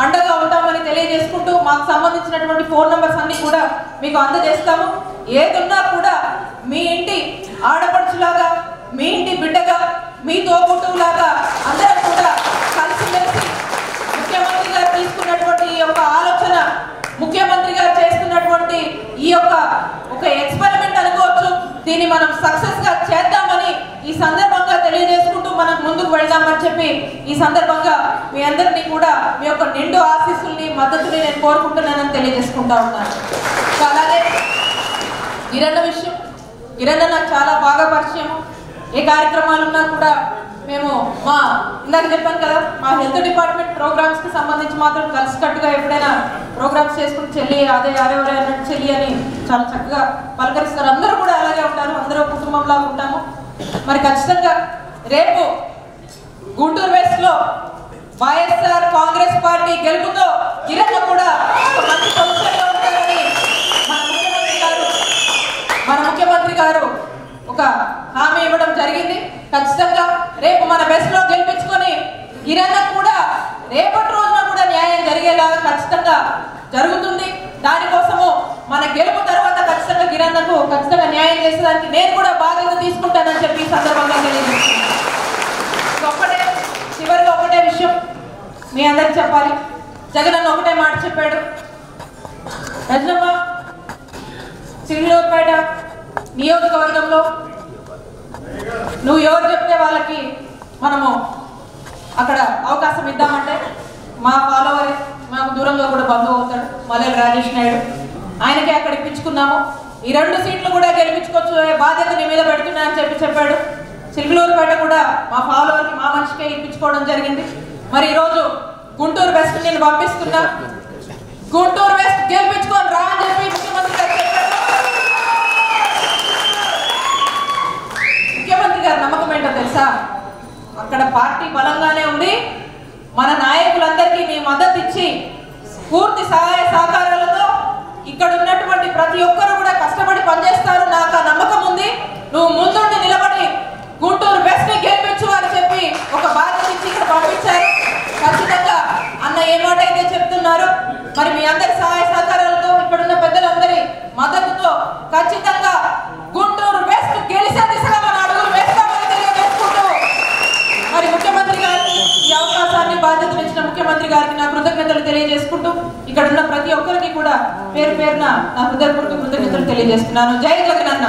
అండగా ఉంటామని తెలియజేసుకుంటూ మాకు సంబంధించినటువంటి ఫోన్ నంబర్స్ అన్ని కూడా మీకు అందజేస్తాము. ఏదున్నా కూడా మీ ఇంటి ఆడపడుచులాగా, మీ ఇంటి బిడ్డగా, మీ తోబుట్టులాగా అందరం కూడా కలిసిమెలిసి ముఖ్యమంత్రి గారు తీసుకున్నటువంటి ఈ యొక్క ఆలోచన, ముఖ్యమంత్రి గారు చేస్తున్నటువంటి ఈ యొక్క ఒక ఎక్స్పెరిమెంట్ అనుకోవచ్చు, దీన్ని మనం సక్సెస్ గా చేద్దామని ఈ సందర్భంగా తెలియజేసుకుంటూ మనం ముందుకు వెళ్దామని చెప్పి ఈ సందర్భంగా మీ అందరినీ కూడా మీ యొక్క నిండు ఆశీస్సుల్ని, మద్దతుని నేను కోరుకుంటున్నానని తెలియజేసుకుంటా ఉన్నాను. అలాగే కిరణ్ విషయం, కిరణ్ నాకు చాలా బాగా పరిచయం. ఏ కార్యక్రమాలు ఉన్నా కూడా మేము ఇందాక చెప్పాను కదా, మా హెల్త్ డిపార్ట్మెంట్ ప్రోగ్రామ్స్ కి సంబంధించి మాత్రం కలిసికట్టుగా ఎప్పుడైనా ప్రోగ్రామ్స్ చేసుకుని చెల్లి అదే ఆరేవరే అన్నట్టు చెల్లి అని చాలా చక్కగా పలకరిస్తారు. అందరూ కూడా అలాగే ఉంటారు, అందరూ కుటుంబంలా ఉంటాము. మరి ఖచ్చితంగా రేపు గుంటూరు వెస్ట్ లో వైఎస్ఆర్ కాంగ్రెస్ పార్టీ గెలుపుతో కిరణ్ కూడా ఒక మంచి పొజిషన్లో ఉంటారని మన ముఖ్యమంత్రి గారు ఒక హామీ ఇవ్వడం జరిగింది. ఖచ్చితంగా రేపు మన బెస్ట్ లో గెలిపించుకొని కిరణ్ కూడా రేపటి రోజున కూడా న్యాయం జరిగేలాగా ఖచ్చితంగా జరుగుతుంది. దానికోసము మన గెలుపు తర్వాత ఖచ్చితంగా కిరణ్ ఖచ్చితంగా న్యాయం చేసేదానికి నేను కూడా బాధ్యత తీసుకుంటానని చెప్పి ఈ సందర్భంగా తెలియజేస్తున్నాను. చివరిగా ఒకటే విషయం మీ అందరికి చెప్పాలి. జగన్ అన్న ఒకటే మాట చెప్పాడు, రజనమ్మ చిల్లూరుపేట నియోజకవర్గంలో నువ్వు ఎవరు చెప్తే వాళ్ళకి మనము అక్కడ అవకాశం ఇద్దామంటే మా ఫాలోవరే, మాకు దూరంగా కూడా బంధువు అవుతాడు మల్లెల రాజేష్ నాయుడు, ఆయనకే అక్కడ ఇప్పించుకున్నాము. ఈ 2 సీట్లు కూడా గెలిపించుకోవచ్చు, బాధ్యత నీ మీద పెడుతున్నా అని చెప్పాడు. చిలుకలూరుపేట కూడా మా ఫాలోవర్కి, మా మనిషికే ఇప్పించుకోవడం జరిగింది. మరి ఈరోజు గుంటూరు వెస్ట్ నేను పంపిస్తున్నా, గుంటూరు వెస్ట్ గెలిపించుకొని రా అని చెప్పి ముఖ్యమంత్రి గారు చెప్పారు. ముఖ్యమంత్రి గారి నమ్మకం ఏంటో తెలుసా, అక్కడ పార్టీ బలంగానే ఉంది, మన నాయకులందరికీ నీ మద్దతు ఇచ్చి పూర్తి సహాయ సహకారాలతో ఇక్కడ ఉన్నటువంటి ప్రతి ఒక్కరు కూడా కష్టపడి పనిచేస్తారు, నాకు ఆ నమ్మకం ఉంది, నువ్వు ముందుండి నిలబడి గుంటూరు వెస్ట్ ని గెలిపించు అని చెప్పి ఒక బాధ్యత ఇచ్చి ఇక్కడ పంపించారు. ఖచ్చితంగా అన్న ఏ మాట అయితే చెప్తున్నారు, మరి మీ అందరి సహాయ సహకారాలతో ఇక్కడున్న పెద్దలందరి మద్దతుతో ఖచ్చితంగా గుంటూరు వెస్ట్ గెలిచే దిశగా మన అడుగులు వేస్తామని తెలియజేసుకుంటూ మరి ముఖ్యమంత్రి గారికి ఈ అవకాశాన్ని, బాధ్యతలు ఇచ్చిన ముఖ్యమంత్రి గారికి నా కృతజ్ఞతలు తెలియజేసుకుంటూ ఇక్కడ ఉన్న ప్రతి ఒక్కరికి కూడా పేరు పేరున నా హృదయపూర్వక కృతజ్ఞతలు తెలియజేస్తున్నాను. జై జగన్ అన్న.